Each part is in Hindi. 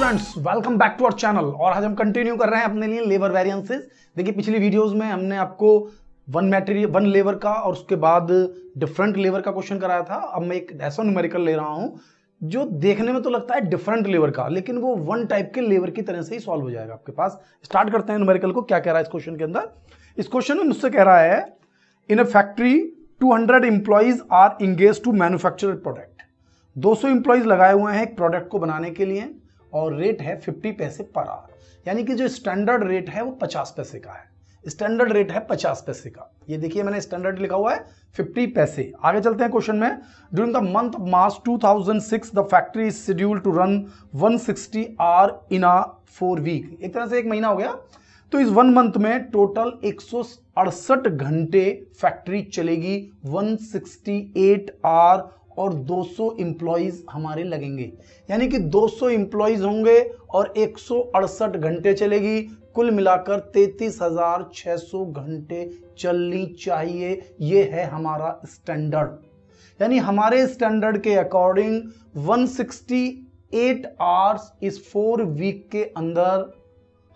Students, welcome back to our channel. और आज हम कंटिन्यू कर रहे हैं अपने लिए लेबर वेरिएंसेस। देखिए, पिछली वीडियोस में हमने आपको वन लेबर का और उसके बाद डिफरेंट लेबर का क्वेश्चन कराया था। अब मैं एक ऐसा न्यूमेरिकल ले रहा हूं जो देखने में तो लगता है डिफरेंट लेबर का, लेकिन वो वन टाइप के लेबर की तरह से ही सॉल्व हो जाएगा आपके पास। स्टार्ट करते हैं न्यूमेरिकल को। क्या कह रहा है इस क्वेश्चन के अंदर? इस क्वेश्चन में मुझसे कह रहा है, in a factory 200 employees are engage to manufacture product. 200 employees लगाए हुए हैं एक प्रोडक्ट को बनाने के लिए और रेट है 50 पैसे पर आवर। यानी कि जो स्टैंडर्ड रेट है वो 50 पैसे का है। स्टैंडर्ड रेट है 50 पैसे का। ये देखिए, मैंने स्टैंडर्ड लिखा हुआ है 50 पैसे। आगे चलते हैं क्वेश्चन में। During the month of March 2006 the factory is scheduled to run 160 hour in a 4 week. एक तरह से एक महीना हो गया। तो इस 1 मंथ में टोटल 168 घंटे फैक्ट्री चलेगी, 168 आवर, और 200 एम्प्लॉइज हमारे लगेंगे। यानी कि 200 एम्प्लॉइज होंगे और 168 घंटे चलेगी। कुल मिलाकर 33,600 घंटे चलनी चाहिए। ये है हमारा स्टैंडर्ड। यानी हमारे स्टैंडर्ड के अकॉर्डिंग 168 आवर्स इस 4 वीक के अंदर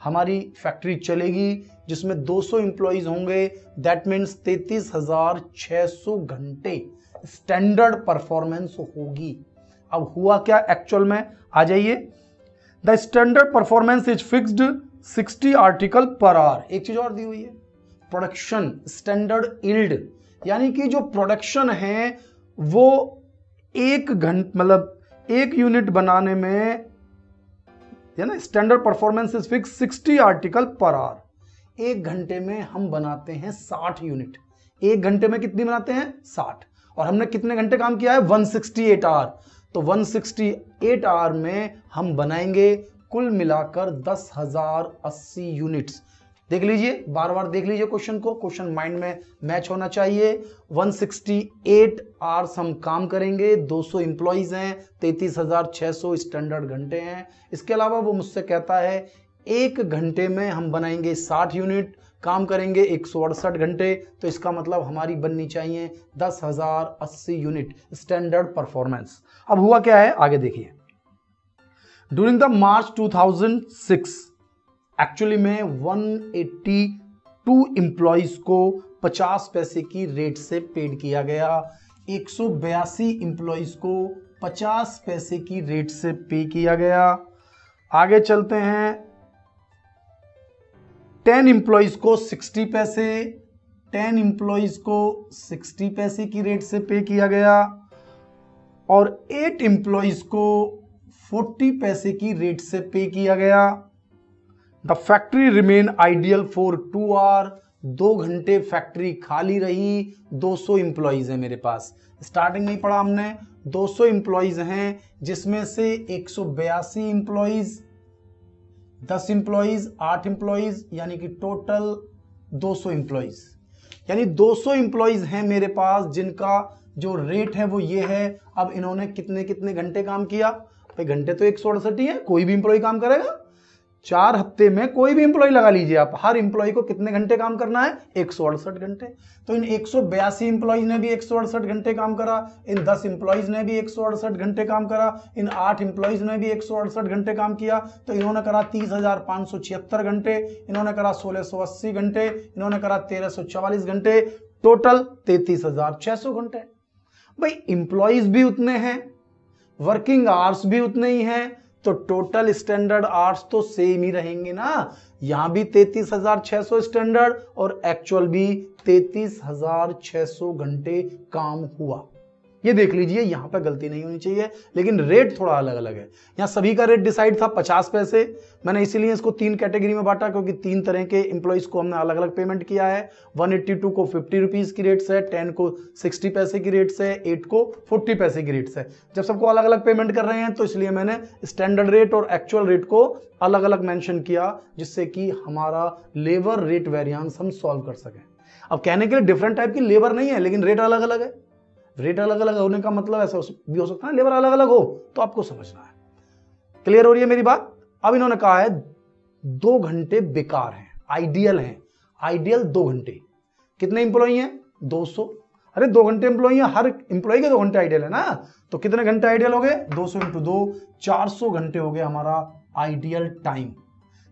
हमारी फैक्ट्री चलेगी, जिसमें 200 एम्प्लॉइज होंगे। दैट मीन्स 33,600 घंटे स्टैंडर्ड परफॉर्मेंस होगी। अब हुआ क्या एक्चुअल में? आ जाइए। The standard performance is fixed 60 article per hour. एक चीज और दी हुई है, प्रोडक्शन स्टैंडर्ड यील्ड, यानी कि जो प्रोडक्शन है वो एक घंटे मतलब एक यूनिट बनाने में, है ना, standard performance is fix 60 article per hour. एक घंटे में हम बनाते हैं 60 यूनिट। एक घंटे में कितनी बनाते हैं? 60। और हमने कितने घंटे काम किया है? 168 आवर। तो 168 आवर में हम बनाएंगे कुल मिलाकर 10,080 यूनिट्स। देख लीजिए, बार बार देख लीजिए क्वेश्चन को, क्वेश्चन माइंड में मैच होना चाहिए। 168 आवर्स हम काम करेंगे, 200 एम्प्लॉइज हैं, 33,600 स्टैंडर्ड घंटे हैं। इसके अलावा वो मुझसे कहता है एक घंटे में हम बनाएंगे 60 यूनिट, काम करेंगे 168 घंटे। तो इसका मतलब हमारी बननी चाहिए 10,080 यूनिट स्टैंडर्ड परफॉर्मेंस। अब हुआ क्या है, आगे देखिए। ड्यूरिंग द मार्च 2006 एक्चुअली में 182 एम्प्लॉइज को 50 पैसे की रेट से पेड किया गया। 182 एम्प्लॉइज को 50 पैसे की रेट से पे किया गया। आगे चलते हैं। 10 एम्प्लॉइज को 60 पैसे, 10 एम्प्लॉइज को 60 पैसे की रेट से पे किया गया। और 8 एम्प्लॉइज को 40 पैसे की रेट से पे किया गया। The factory remain ideal for 2 hour. 2 घंटे फैक्ट्री खाली रही। 200 एम्प्लॉइज हैं मेरे पास। स्टार्टिंग में ही पढ़ा हमने, 200 एम्प्लॉइज हैं, जिसमें से 182 एम्प्लॉइज, 10 एम्प्लॉइज, 8 एम्प्लॉइज, यानी कि टोटल 200 एम्प्लॉइज। यानी 200 एम्प्लॉइज हैं मेरे पास जिनका जो रेट है वो ये है। अब इन्होंने कितने कितने घंटे काम किया? भाई घंटे तो 168 ही है, कोई भी एम्प्लॉय काम करेगा। 4 हफ्ते में कोई भी एम्प्लॉय लगा लीजिए आप, हर एम्प्लॉय को कितने घंटे काम करना है? 168 घंटे। तो इन 182 एम्प्लॉइज ने भी 168 घंटे काम करा, इन 10 एम्प्लॉइज ने भी 168 घंटे काम करा, इन 8 एम्प्लॉइज ने भी 168 घंटे काम किया। तो इन्होंने करा 30,576 घंटे, इन्होंने करा 1680 घंटे, इन्होंने करा 1344 घंटे, टोटल 33,600 घंटे। भाई एम्प्लॉइज भी उतने हैं, वर्किंग आवर्स भी उतने ही हैं, तो टोटल स्टैंडर्ड आवर्स तो सेम ही रहेंगे ना। यहां भी 33,600 स्टैंडर्ड और एक्चुअल भी 33,600 घंटे काम हुआ। ये देख लीजिए, यहां पे गलती नहीं होनी चाहिए। लेकिन रेट थोड़ा अलग अलग है। यहां सभी का रेट डिसाइड था 50 पैसे। मैंने इसीलिए इसको 3 कैटेगरी में बांटा, क्योंकि 3 तरह के एम्प्लॉइज को हमने अलग अलग पेमेंट किया है। 182 को 50 रुपीज की रेट से, 10 को 60 पैसे की रेट से, 8 को 40 पैसे की रेट से। जब सबको अलग अलग पेमेंट कर रहे हैं तो इसलिए मैंने स्टैंडर्ड रेट और एक्चुअल रेट को अलग अलग मेंशन किया, जिससे कि हमारा लेबर रेट वेरिएंस हम सॉल्व कर सकें। अब कहने के लिए डिफरेंट टाइप की लेबर नहीं है, लेकिन रेट अलग अलग है। रेट अलग अलग होने का मतलब ऐसा भी हो सकता है लेबर अलग अलग हो, तो आपको समझना है। क्लियर हो रही है मेरी बात? अब इन्होंने कहा है 2 घंटे बेकार हैं, आइडियल हैं। आइडियल 2 घंटे। कितने एम्प्लॉई हैं? 200। अरे 2 घंटे एम्प्लॉई हैं, हर एम्प्लॉई के 2 घंटे आइडियल है ना। तो कितने घंटे आइडियल हो गए? 200 × 2, 400 घंटे हो गए हमारा आइडियल टाइम।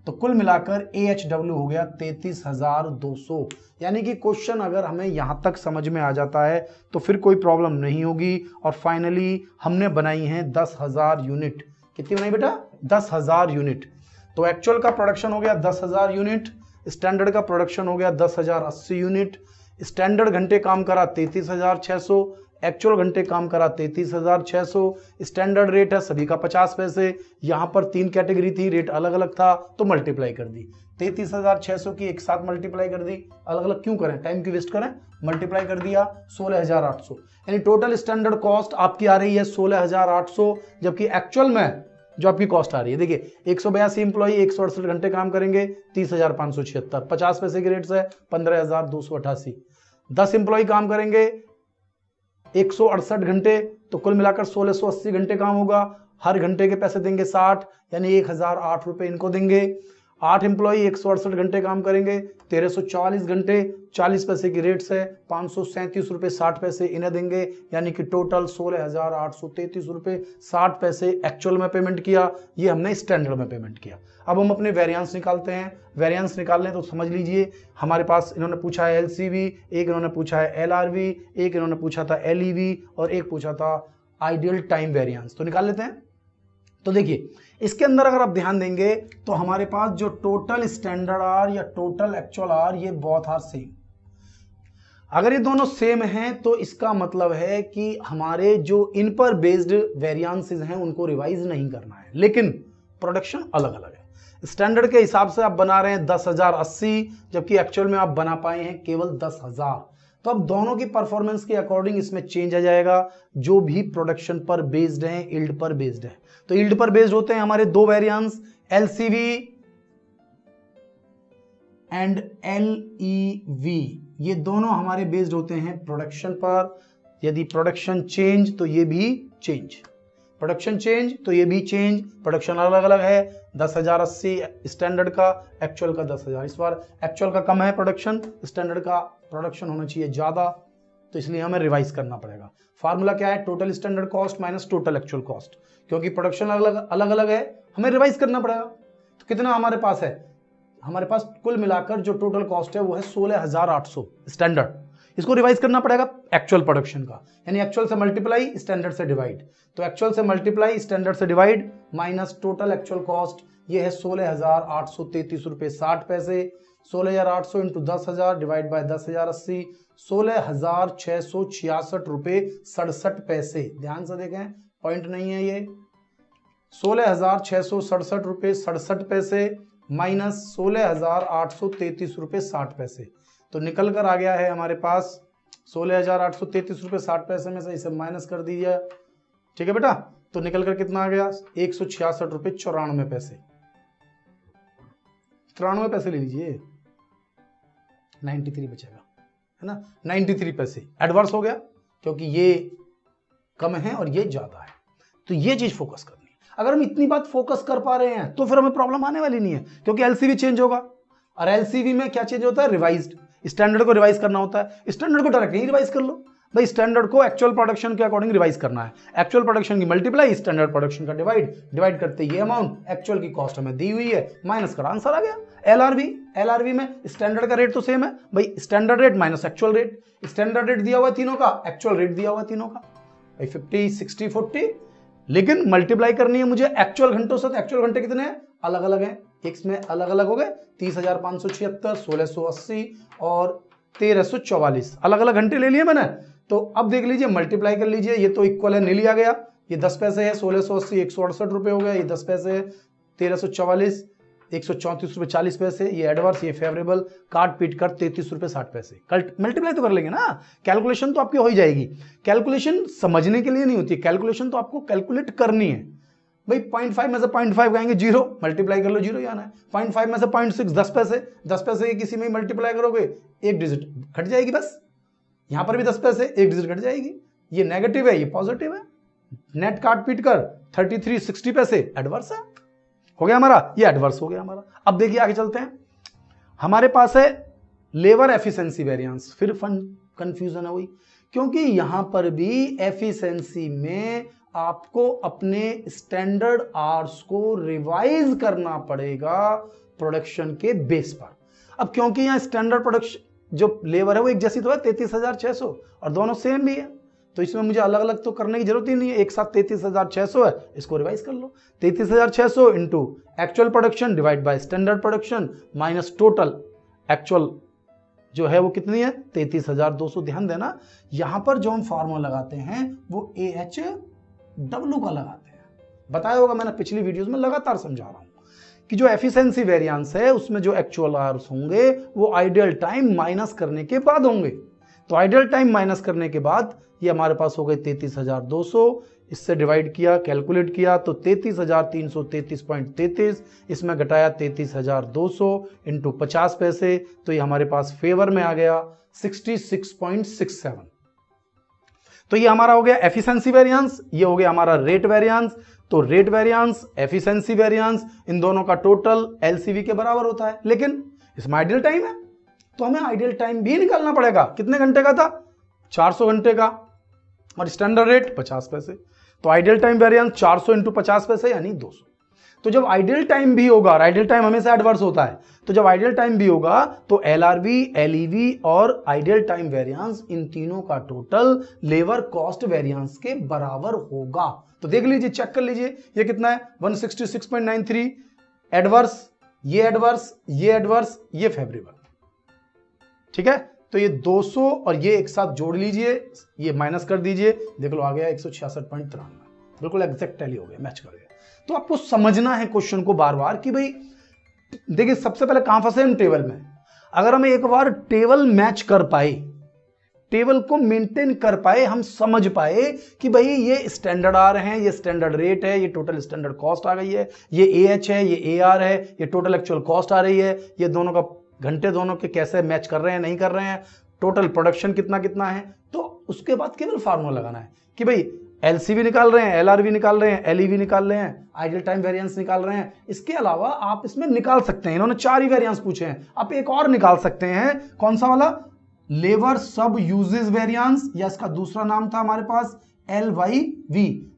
तो कुल मिलाकर AHW हो गया 33,200। यानी कि क्वेश्चन अगर हमें यहां तक समझ में आ जाता है तो फिर कोई प्रॉब्लम नहीं होगी। और फाइनली हमने बनाई है 10,000 यूनिट। कितनी बनाई बेटा? 10,000 यूनिट। तो एक्चुअल का प्रोडक्शन हो गया 10,000 यूनिट, स्टैंडर्ड का प्रोडक्शन हो गया 10,080 यूनिट। स्टैंडर्ड घंटे काम करा 33,600, एक्चुअल घंटे काम करा 33,600। स्टैंडर्ड रेट है सभी का 50 पैसे। यहां पर 3 कैटेगरी थी, रेट अलग अलग था तो मल्टीप्लाई कर दी। 33,600 की एक साथ मल्टीप्लाई कर दी। अलग अलग क्यों करें, टाइम क्यों वेस्ट करें, मल्टीप्लाई कर दिया 16,800। यानी टोटल स्टैंडर्ड कॉस्ट आपकी आ रही है 16,800, जबकि एक्चुअल में जो आपकी कॉस्ट आ रही है, देखिए 182 इंप्लॉई 168 घंटे काम करेंगे 30,576, 50 पैसे के रेट से 15,288। 10 इंप्लॉई काम करेंगे 168 घंटे, तो कुल मिलाकर 1680 घंटे काम होगा। हर घंटे के पैसे देंगे 60, यानी 1,008 रुपए इनको देंगे। 8 इंप्लॉई 168 घंटे काम करेंगे 1344 घंटे, 40 पैसे की रेट से 537 रुपए 60 पैसे इन्हें देंगे। यानी कि टोटल 16,833 रुपए 60 पैसे एक्चुअल में पेमेंट किया। ये हमने स्टैंडर्ड में पेमेंट किया। अब हम अपने वेरिएंस निकालते हैं। वेरिएंस निकालने तो समझ लीजिए, हमारे पास इन्होंने पूछा है LCV, एक इन्होंने पूछा है LRV, एक इन्होंने पूछा था LEV और एक पूछा था आइडियल टाइम वेरिएंस। तो निकाल लेते हैं। तो देखिए इसके अंदर अगर आप ध्यान देंगे तो हमारे पास जो टोटल स्टैंडर्ड आर या टोटल एक्चुअल आर, ये बोथ आर सेम। अगर ये दोनों सेम हैं तो इसका मतलब है कि हमारे जो इन पर बेस्ड वेरिएंसेस हैं उनको रिवाइज नहीं करना है, लेकिन प्रोडक्शन अलग अलग है। स्टैंडर्ड के हिसाब से आप बना रहे हैं 10,080, जबकि एक्चुअल में आप बना पाए हैं केवल 10,000। तो अब दोनों की परफॉर्मेंस के अकॉर्डिंग इसमें चेंज आ जाएगा। जो भी प्रोडक्शन पर बेस्ड है, यील्ड पर बेस्ड है, तो यील्ड पर बेस्ड होते हैं हमारे दो वेरिएंस, LCV एंड LEV। ये दोनों हमारे बेस्ड होते हैं प्रोडक्शन पर। यदि प्रोडक्शन चेंज तो ये भी चेंज, प्रोडक्शन चेंज तो ये भी चेंज। प्रोडक्शन अलग अलग है, 10,080 स्टैंडर्ड का, एक्चुअल का 10,000। इस बार एक्चुअल का कम है प्रोडक्शन, स्टैंडर्ड का प्रोडक्शन होना चाहिए ज्यादा, तो इसलिए हमें रिवाइज करना पड़ेगा। फार्मूला क्या है? Total standard cost minus total actual cost. क्योंकि प्रोडक्शन अलग अलग है, हमें रिवाइज करना पड़ेगा। तो कितना हमारे पास है? हमारे पास कुल मिलाकर जो टोटल कॉस्ट है वो है 16,800 स्टैंडर्ड। इसको रिवाइज करना पड़ेगा एक्चुअल प्रोडक्शन का, यानी एक्चुअल से मल्टीप्लाई स्टैंडर्ड से डिवाइड। तो एक्चुअल से मल्टीप्लाई स्टैंडर्ड से divide minus total actual cost, ये है 16,833 रुपए 60 पैसे। 16,800 इंटू 10,000 डिवाइड बाय 10,080, 16,666 रुपए 67 पैसे। ध्यान से देखें, पॉइंट नहीं है ये। 16,667 रुपए 67 पैसे माइनस 16,833 रुपए 60 पैसे। तो निकल कर आ गया है हमारे पास 16,833 रुपए 60 पैसे में से इसे माइनस कर दीजिए, ठीक है बेटा। तो निकल कर कितना आ गया? 166 रुपए 94 पैसे। 93 पैसे ले लीजिए, 93 बचेगा, है ना। 93 पैसे एडवर्स हो गया क्योंकि ये कम है और ये ज्यादा है। तो ये चीज फोकस करनी है। अगर हम इतनी बात फोकस कर पा रहे हैं तो फिर हमें प्रॉब्लम आने वाली नहीं है, क्योंकि LCV चेंज होगा। और LCV में क्या चेंज होता है? रिवाइज्ड। स्टैंडर्ड को रिवाइज करना होता है, स्टैंडर्ड को डायरेक्ट नहीं रिवाइज कर लो भाई, स्टैंडर्ड को एक्चुअल प्रोडक्शन के अकॉर्डिंग रिवाइज करना है। एक्चुअल प्रोडक्शन की मल्टीप्लाई, स्टैंडर्ड प्रोडक्शन का डिवाइड करते ये अमाउंट एक्चुअल की कॉस्ट हमें दी हुई है, माइनस कर आंसर आ गया। LRV में स्टैंडर्ड का रेट तो सेम है भाई, standard rate minus actual rate. Standard rate दिया हुआ है तीनों का, एक्चुअल रेट दिया हुआ है तीनों का भाई 50, 60, 40। लेकिन मल्टीप्लाई करनी है मुझे एक्चुअल घंटों से, तो एक्चुअल घंटे कितने हैं? अलग अलग हैं, एक्स में अलग अलग हो गए 30,576, 1680 और 1344 अलग अलग घंटे ले लिए मैंने। तो अब देख लीजिए, मल्टीप्लाई कर लीजिए, ये तो इक्वल है, नहीं लिया गया। ये 10 पैसे है, 1680 168 रुपए हो गया, ये 10 पैसे है 1344 134 रुपए 40 पैसे, ये एडवर्स, ये फेवरेबल, काट पीट कर 33 रुपए 60 पैसे। मल्टीप्लाई तो कर लेंगे ना, कैलकुलेशन तो आपकी हो ही जाएगी। कैलकुलेशन समझने के लिए नहीं होती, कैलकुलेशन तो आपको कैलकुलेट करनी है भाई। 0.5 में से 0.5 कहेंगे 0, मल्टीप्लाई कर लो 0 ही आना है। 0.5 में से 0.6 10 पैसे, 10 पैसे के किसी में मल्टीप्लाई करोगे एक डिजिट घट जाएगी बस। यहां पर भी 10 पैसे, एक डिजिट घट जाएगी। ये नेगेटिव है, ये पॉजिटिव है। नेट काट पीट कर 33 60 पैसे एडवर्स है, हो गया हमारा, ये एडवर्स हो गया हमारा। अब देखिए आगे चलते हैं, हमारे पास है लेबर एफिशिएंसी वेरिएंस। फिर कंफ्यूजन है वही, क्योंकि यहां पर भी एफिशिएंसी में आपको अपने स्टैंडर्ड आवर्स को रिवाइज करना पड़ेगा प्रोडक्शन के बेस पर। अब क्योंकि यहां स्टैंडर्ड प्रोडक्शन जो लेबर है वो एक जैसी तो है 33,600 और दोनों सेम भी है, तो इसमें मुझे अलग अलग तो करने की जरूरत ही नहीं है, एक साथ 33,600 है, इसको रिवाइज कर लो। 33,600 into actual production divide by standard production minus total actual जो है वो कितनी है 33,200। ध्यान देना यहां पर जो हम फॉर्मूला लगाते हैं वो AHW का लगाते हैं, बताया होगा मैंने पिछली वीडियोस में, लगातार समझा रहा हूं कि जो एफिशिएंसी वेरिएंस है उसमें जो एक्चुअल आवर्स होंगे वो आइडियल टाइम माइनस करने के बाद होंगे। तो आइडियल टाइम माइनस करने के बाद ये हमारे पास हो गए 33,200, इससे डिवाइड किया, कैलकुलेट किया तो 33,333.33, इसमें घटाया 33,200 इंटू 50 पैसे, तो ये हमारे पास फेवर में आ गया 66.67। तो ये हमारा हो गया एफिशिएंसी वेरिएंस, ये हो गया हमारा रेट वेरिएंस। तो रेट वेरिएंस, एफिशिएंसी वेरिएंस, इन दोनों का टोटल एलसीवी के बराबर होता है, लेकिन इसमें आइडियल टाइम है तो हमें आइडियल टाइम भी निकालना पड़ेगा। कितने घंटे का था 400 घंटे का, और स्टैंडर्ड रेट 50 पैसे, तो आइडियल टाइम वेरिएंस 400 इंटू 50 पैसे यानी 200। तो जब आइडियल टाइम भी होगा, और आइडियल टाइम हमेशा एडवर्स होता है, तो जब आइडियल टाइम भी होगा तो एलआरवी, एलईवी और आइडियल टाइम वेरिएंस इन तीनों का टोटल लेबर कॉस्ट वेरिएंस के बराबर होगा। तो देख लीजिए, चेक कर लीजिए ये कितना है 166.93 एडवर्स, ये एडवर्स, ये एडवर्स, ये फेवरेबल, ठीक है। तो ये 200 और ये एक साथ जोड़ लीजिए, ये माइनस कर दीजिए, देख लो आ गया 166.93, बिल्कुल एग्जैक्ट टैली हो गया, मैच कर गया। तो आपको समझना है क्वेश्चन को बार बार कि भाई देखिए सबसे पहले कहां फंसे हम टेबल में। अगर हम एक बार टेबल मैच कर पाए, टेबल को मेंटेन कर पाए, हम समझ पाए कि भाई ये स्टैंडर्ड आर है, ये स्टैंडर्ड रेट है, ये टोटल स्टैंडर्ड कॉस्ट आ गई है, ये AH है, ये AR है, ये टोटल एक्चुअल कॉस्ट आ रही है, ये दोनों का घंटे दोनों के कैसे मैच कर रहे हैं नहीं कर रहे हैं, टोटल प्रोडक्शन कितना कितना है, तो उसके बाद केवल फार्मूला लगाना है कि भाई एलसीवी निकाल रहे हैं, एलआरवी निकाल रहे हैं, एलईवी निकाल रहे हैं, आइडियल टाइम वेरिएंस निकाल रहे हैं। इसके अलावा आप इसमें निकाल सकते हैं, इन्होंने 4 ही वेरिएंस पूछे हैं, आप एक और निकाल सकते हैं, कौन सा वाला, लेबर सब यूजेस वेरिएंस, या इसका दूसरा नाम था हमारे पास LYV।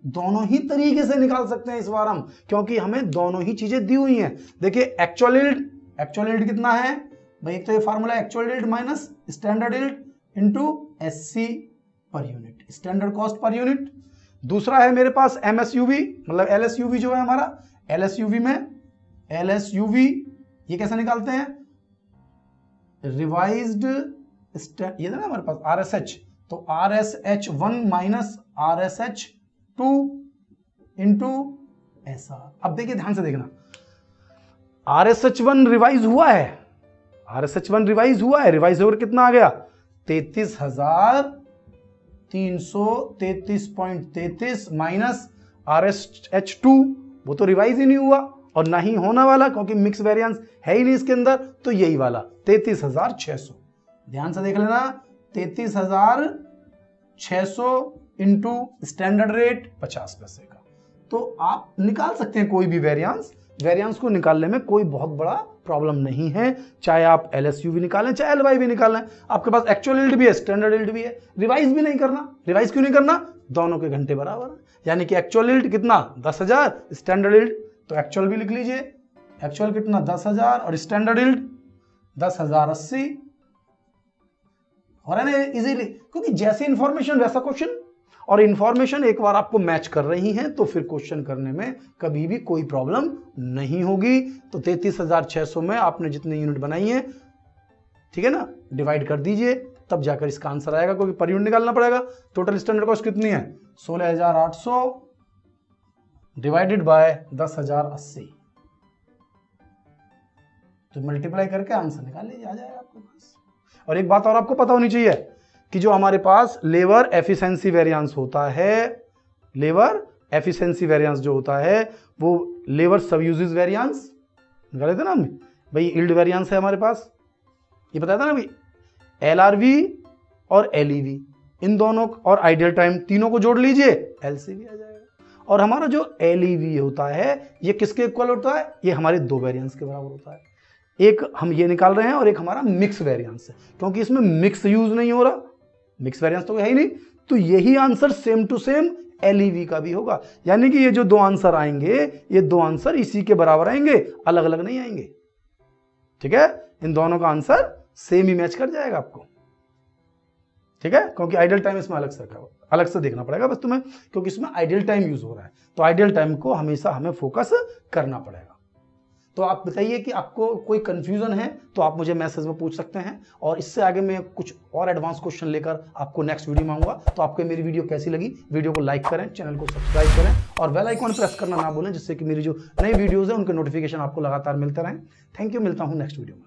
दोनों ही तरीके से निकाल सकते हैं इस बार हम, क्योंकि हमें दोनों ही चीजें दी हुई हैं। देखिए एक्चुअल यील्ड कितना है भाई, एक तो ये formula actual yield minus standard yield into SC per unit, standard cost per unit. दूसरा है मेरे पास MSUV, मतलब LSUV जो है हमारा, LSUV में LSUV ये कैसे निकालते हैं, रिवाइज्ड ये ना हमारे पास RSH, तो RSH1 minus RSH2 into SR। अब देखिए ध्यान से देखना, RSH1 रिवाइज हुआ है, RSH1 रिवाइज हुआ है, रिवाइज होकर कितना आ गया 33,333.33 माइनस RSH2, वो तो रिवाइज ही नहीं हुआ और ना ही होना वाला, क्योंकि मिक्स वेरिएंस है ही नहीं इसके अंदर, तो यही वाला 33,600। ध्यान से देख लेना, 33,600 इंटू स्टैंडर्ड रेट 50 पैसे का। तो आप निकाल सकते हैं कोई भी वेरिएंस को निकालने में कोई बहुत बड़ा प्रॉब्लम नहीं है, चाहे आप LSUV निकालें चाहे LYV निकालें, आपके पास एक्चुअल यील्ड भी है, स्टैंडर्ड यील्ड भी है, रिवाइज भी नहीं करना। रिवाइज क्यों नहीं करना, दोनों के घंटे बराबर है, यानी कि एक्चुअल यील्ड कितना 10,000, स्टैंडर्ड यील्ड तो एक्चुअल भी लिख लीजिए, एक्चुअल कितना 10,000 और स्टैंडर्ड यील्ड 10,080, हो रहा है ना इजीली, क्योंकि जैसी इंफॉर्मेशन वैसा क्वेश्चन, और इंफॉर्मेशन एक बार आपको मैच कर रही है तो फिर क्वेश्चन करने में कभी भी कोई प्रॉब्लम नहीं होगी। तो 33,600 में आपने जितनी यूनिट बनाई है, ठीक है ना, डिवाइड कर दीजिए, तब जाकर इसका आंसर आएगा, क्योंकि पर यूनिट निकालना पड़ेगा। टोटल स्टैंडर्ड कॉस्ट कितनी है 16,800 डिवाइडेड बाय 10,080, तो मल्टीप्लाई करके आंसर निकाल लीजिए, आ जाएगा आपके पास। और एक बात और आपको पता होनी चाहिए कि जो हमारे पास लेबर एफिशिएंसी वेरिएंस होता है, लेबर एफिशिएंसी वेरिएंस जो होता है वो लेबर सब यूजेस वेरिएंस निकाले थे ना हमने भाई, यील्ड वेरिएंस है हमारे पास, ये बताया था ना भाई, LRV और LEV इन दोनों और आइडियल टाइम तीनों को जोड़ लीजिए, LCV आ जाएगा। और हमारा जो LEV होता है ये किसके इक्वल होता है, ये हमारे 2 वेरिएंस के बराबर होता है। एक हम ये निकाल रहे हैं और एक हमारा मिक्स वेरिएंस है, क्योंकि इसमें मिक्स यूज नहीं हो रहा, मिक्स वेरिएंस तो है ही नहीं, तो यही answer same to same LEV का भी होगा। यानी कि ये जो दो आंसर आएंगे, ये दो आंसर इसी के बराबर आएंगे, अलग अलग नहीं आएंगे। ठीक है, इन दोनों का आंसर सेम ही मैच कर जाएगा आपको। ठीक है, क्योंकि आइडियल टाइम इसमें अलग से रखा हुआ, अलग से देखना पड़ेगा बस तुम्हें, क्योंकि इसमें आइडियल टाइम यूज हो रहा है, तो आइडियल टाइम को हमेशा हमें फोकस करना पड़ेगा। तो आप बताइए कि आपको कोई कंफ्यूजन है तो आप मुझे मैसेज में पूछ सकते हैं, और इससे आगे मैं कुछ और एडवांस क्वेश्चन लेकर आपको नेक्स्ट वीडियो में आऊंगा। तो आपको मेरी वीडियो कैसी लगी, वीडियो को लाइक करें, चैनल को सब्सक्राइब करें और बेल आइकन प्रेस करना ना भूलें, जिससे कि मेरी जो नई वीडियोस है उनके नोटिफिकेशन आपको लगातार मिलते रहें। थैंक यू, मिलता हूं नेक्स्ट वीडियो में।